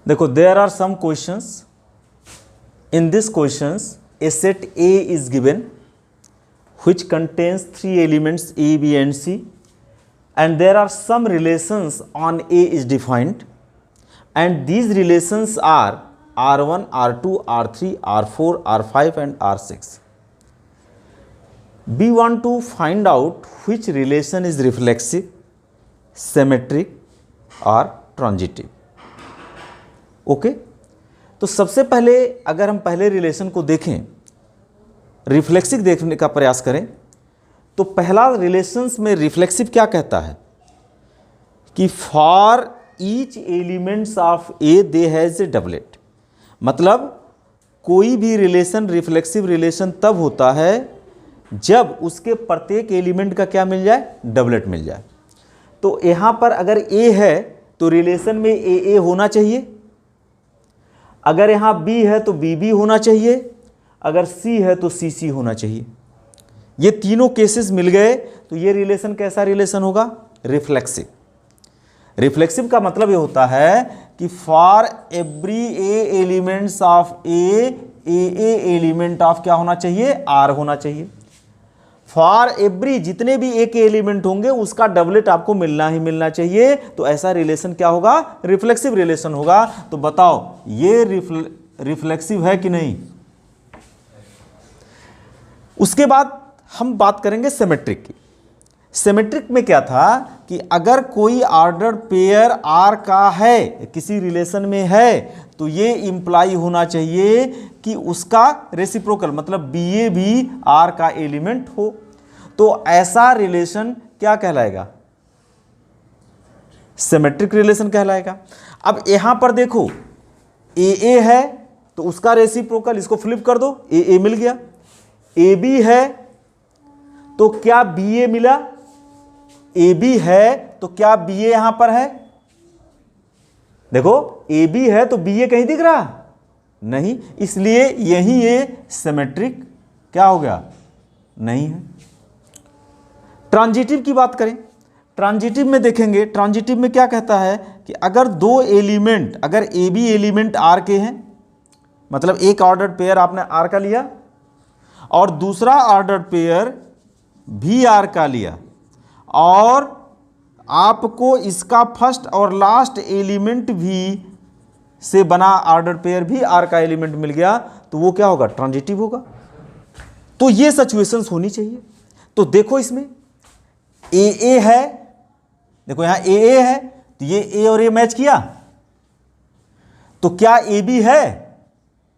देखो, there are some questions. In this questions, a set A is given which contains 3 elements A, B and C, and there are some relations on A is defined, and these relations are R1, R2, R3, R4, R5 and R6. We want to find out which relation is reflexive, symmetric or transitive. Okay? तो सबसे पहले अगर हम पहले relation को देखें, reflexive देखने का प्रयास करें, तो पहला रिलेशंस में रिफ्लेक्सिव क्या कहता है कि for each elements of A they has a doublet. मतलब कोई भी रिलेशन रिफ्लेक्सिव रिलेशन तब होता है जब उसके प्रत्येक एलिमेंट का क्या मिल जाए, डबलेट मिल जाए. तो यहाँ पर अगर ए है तो रिलेशन में ए होना चाहिए, अगर यहाँ B है तो BB होना चाहिए, अगर C है तो CC होना चाहिए. ये तीनों केसेस मिल गए तो ये रिलेशन कैसा रिलेशन होगा, रिफ्लेक्सिव. रिफ्लेक्सिव का मतलब ये होता है कि for every A elements of A element of क्या होना चाहिए, R होना चाहिए. फॉर एवरी जितने भी एक एलिमेंट होंगे उसका डबलेट आपको मिलना ही मिलना चाहिए. तो ऐसा रिलेशन क्या होगा, रिफ्लेक्सिव रिलेशन होगा. तो बताओ ये रिफ्लेक्सिव है कि नहीं. उसके बाद हम बात करेंगे सिमेट्रिक की. सिमेट्रिक में क्या था कि अगर कोई ऑर्डर्ड पेयर R का है, किसी रिलेशन में है, तो ये इंप्लाई होना चाहिए कि उसका रेसिप्रोकल मतलब BA भी R का एलिमेंट हो. तो ऐसा रिलेशन क्या कहलाएगा, सिमेट्रिक रिलेशन कहलाएगा. अब यहां पर देखो AA है तो उसका रेसिप्रोकल, इसको फ्लिप कर दो, AA मिल गया. AB है तो क्या BA मिला, AB है तो क्या BA यहां पर है. देखो AB है तो BA कहीं दिख रहा नहीं, इसलिए यही ये सिमेट्रिक क्या हो गया, नहीं है. ट्रांजिटिव की बात करें, ट्रांजिटिव में देखेंगे, ट्रांजिटिव में क्या कहता है कि अगर दो एलिमेंट, अगर AB एलिमेंट R के हैं, मतलब एक ऑर्डर्ड पेयर आपने R का लिया और दूसरा ऑर्डर्ड पेयर भी R का लिया, और आपको इसका फर्स्ट और लास्ट एलिमेंट भी से बना ऑर्डर पेयर भी R का एलिमेंट मिल गया, तो वो क्या होगा, ट्रांजिटिव होगा. तो ये सिचुएशंस होनी चाहिए. तो देखो इसमें AA है, देखो यहां AA है तो ये A और A मैच किया, तो क्या AB है.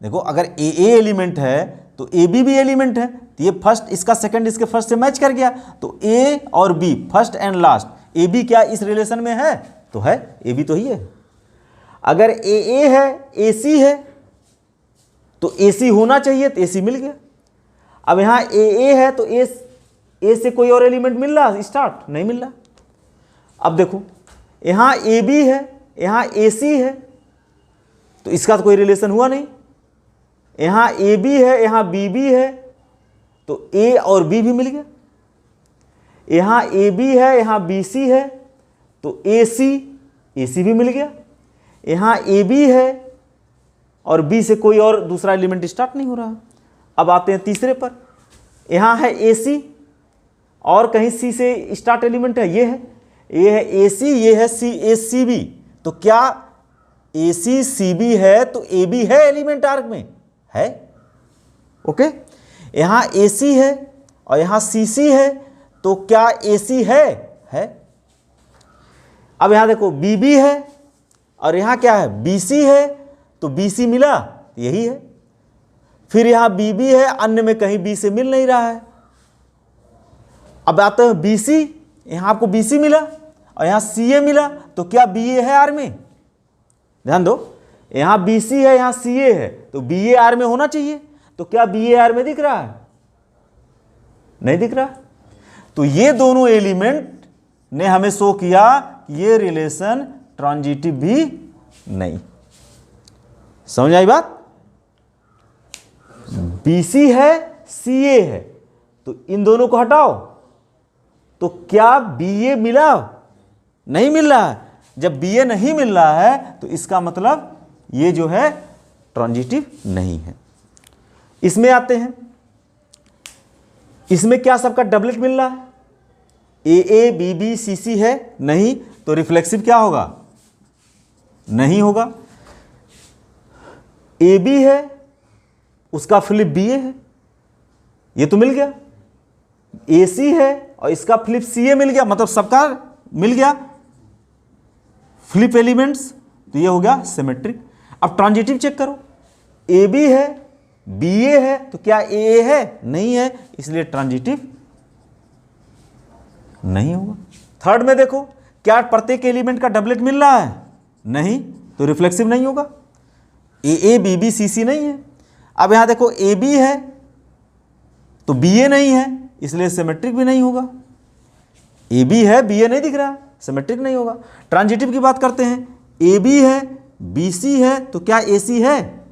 देखो अगर AA एलिमेंट है तो AB भी एलिमेंट है, तो ये फर्स्ट इसका सेकंड इसके फर्स्ट से मैच कर गया. तो A और B first and last, AB क्या इस रिलेशन में है, तो है, AB तो ही है. अगर AA है, AC है, तो AC होना चाहिए, तो AC मिल गया. अब यहां AA है तो A से कोई और एलिमेंट मिल रहा, स्टार्ट नहीं मिल रहा. अब देखो यहां AB है, यहां AC है, तो इसका तो कोई रिलेशन हुआ नहीं. यहां AB है, यहां BB है, तो A और B भी मिल गया. यहां AB है, यहां BC है, तो AC भी मिल गया. यहां AB है और B से कोई और दूसरा एलिमेंट स्टार्ट नहीं हो रहा. अब आते हैं तीसरे पर, यहां है AC और कहीं C से स्टार्ट एलिमेंट है, ये है AC, ये है ACB. तो क्या ACCB है तो AB है एलिमेंट आर्क में, है. ओके, यहां AC है और यहां CC है, तो क्या AC है. अब यहां देखो BB है और यहां क्या है, BC है, तो BC मिला, यही है. फिर यहां BB है, अन्य में कहीं B से मिल नहीं रहा है. अब आते हैं BC, यहां आपको BC मिला और यहां CA मिला, तो क्या BA है R में. ध्यान दो, यहां BC है, यहां CA है, तो BA R में होना चाहिए. तो क्या BA R में दिख रहा है, नहीं दिख रहा. तो ये दोनों एलिमेंट ने हमें शो किया कि ये रिलेशन ट्रांजिटिव भी नहीं. समझ आई बात. BC है, CA है, तो इन दोनों को हटाओ, तो क्या BA मिला, नहीं मिल रहा है. जब BA नहीं मिल रहा है तो इसका मतलब ये जो है ट्रांजिटिव नहीं है। इसमें आते हैं, इसमें क्या सबका डबलेट मिल रहा है? ए बी बी सी सी है नहीं, तो रिफ्लेक्सिव क्या होगा? नहीं होगा। ए बी है, उसका फ्लिप बी ए है, ये तो मिल गया। ए सी है और इसका फ्लिप सी ए मिल गया, मतलब सबका मिल गया फ्लिप एलिमेंट्स, तो ये हो गया सिमेट्रिक। अब ट्रांजिटिव चेक करो, ए बी है, बी ए है, तो क्या ए है? नहीं है, इसलिए ट्रांजिटिव नहीं होगा। थर्ड में देखो, क्या प्रत्येक एलिमेंट का डबलेट मिल रहा है? नहीं, तो रिफ्लेक्सिव नहीं होगा। ए बी बी सी सी नहीं है। अब यहां देखो ए बी है तो बी ए नहीं है, इसलिए सिमेट्रिक भी नहीं होगा। ए बी है, बी ए नहीं दिख रहा, सिमेट्रिक नहीं होगा। ट्रांजिटिव की बात करते हैं, ए बी है, बी सी है, तो क्या ए सी है?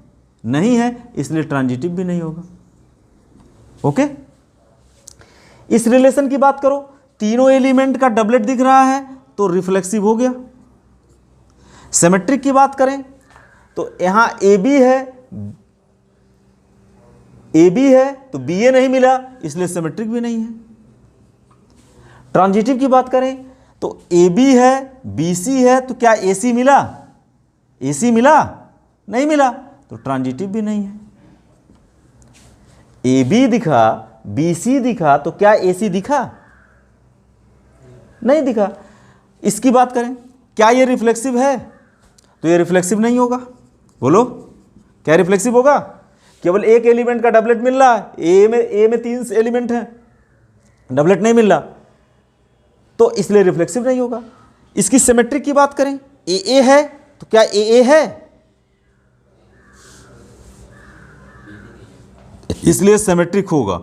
नहीं है, इसलिए ट्रांजिटिव भी नहीं होगा। ओके, इस रिलेशन की बात करो, तीनों एलिमेंट का डबलेट दिख रहा है तो रिफ्लेक्सिव हो गया। सिमेट्रिक की बात करें तो यहां ए बी है तो बी ए नहीं मिला, इसलिए सिमेट्रिक भी नहीं है। ट्रांजिटिव की बात करें तो ए बी है, बी सी है, तो क्या ए सी मिला? ए सी मिला? नहीं मिला, तो ट्रांजिटिव भी नहीं है। ए बी दिखा, बी सी दिखा, तो क्या ए सी दिखा? नहीं दिखा। इसकी बात करें, क्या ये रिफ्लेक्सिव है? तो ये रिफ्लेक्सिव नहीं होगा। बोलो, क्या रिफ्लेक्सिव होगा? केवल एक एलिमेंट का डबलेट मिल रहा है, ए में 3 एलिमेंट हैं, डबलेट नहीं मिल रहा, तो इसलिए रिफ्लेक्सिव नहीं होगा। इसकी सिमेट्रिक की बात करें, ए है, तो क्या ए है? इसलिए सिमेट्रिक होगा।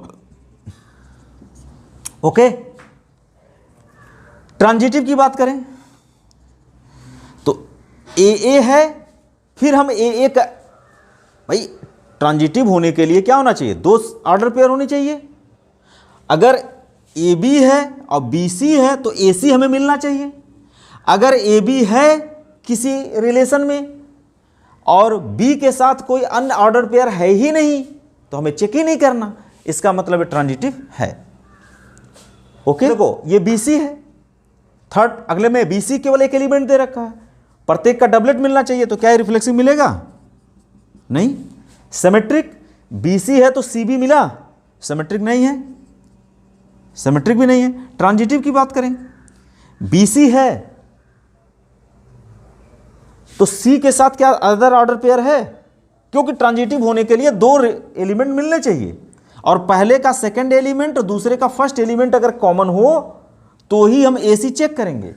ओके, ट्रांजिटिव की बात करें तो ए है, फिर हम ए का, भाई ट्रांजिटिव होने के लिए क्या होना चाहिए? 2 ऑर्डर पेयर होनी चाहिए। अगर ए बी है और बी सी है तो ए सी हमें मिलना चाहिए। अगर ए बी है किसी रिलेशन में और बी के साथ कोई अन्य ऑर्डर पेयर है ही नहीं, तो हमें चेक ही नहीं करना, इसका मतलब है ट्रांजिटिव है। ओके, देखो ये बी सी है, थर्ड अगले में बी सी केवल एक एलिमेंट दे रखा है, प्रत्येक का डबलेट मिलना चाहिए, तो क्या रिफ्लेक्सिव मिलेगा? नहीं। सिमेट्रिक, बी सी है तो सी बी मिला, सिमेट्रिक नहीं है, सिमेट्रिक भी नहीं है। ट्रांजिटिव की बात करें, बी सी है तो सी के साथ क्या अदर ऑर्डर पेयर है? क्योंकि ट्रांजिटिव होने के लिए 2 एलिमेंट मिलने चाहिए, और पहले का सेकंड एलिमेंट और दूसरे का फर्स्ट एलिमेंट अगर कॉमन हो तो ही हम ए सी चेक करेंगे।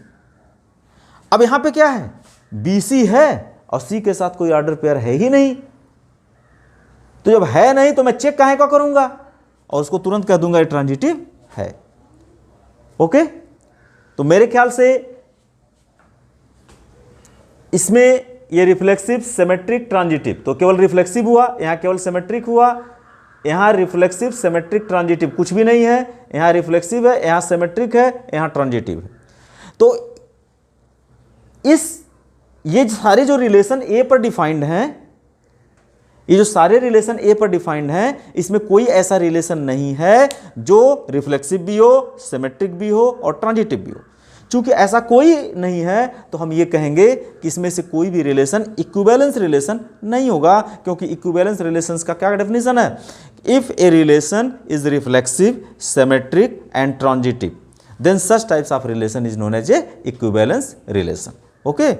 अब यहां पे क्या है? बी सी है और सी के साथ कोई ऑर्डर पेयर है ही नहीं, तो जब है नहीं तो मैं चेक काहे का करूंगा, और उसको तुरंत कह दूंगा ये ट्रांजिटिव है। ओके, तो मेरे ख्याल से इसमें ये रिफ्लेक्सिव, सिमेट्रिक, ट्रांजिटिव, तो केवल रिफ्लेक्सिव हुआ, यहां केवल सिमेट्रिक हुआ, यहां रिफ्लेक्सिव, सिमेट्रिक, ट्रांजिटिव कुछ भी नहीं है, यहां रिफ्लेक्सिव है, यहां सिमेट्रिक है, यहां ट्रांजिटिव है। तो ये सारे जो रिलेशन ए पर डिफाइंड हैं, ये जो सारे रिलेशन ए पर डिफाइंड हैं, इसमें कोई ऐसा रिलेशन नहीं है जो रिफ्लेक्सिव भी हो, सिमेट्रिक भी हो और ट्रांजिटिव भी हो। चूंकि ऐसा कोई नहीं है तो हम ये कहेंगे कि इसमें से कोई भी रिलेशन इक्विवेलेंस रिलेशन नहीं होगा, क्योंकि इक्विवेलेंस रिलेशंस का क्या डेफिनेशन है? If a relation is reflexive, symmetric and transitive, then such types of relation is known as a equivalence relation. Okay.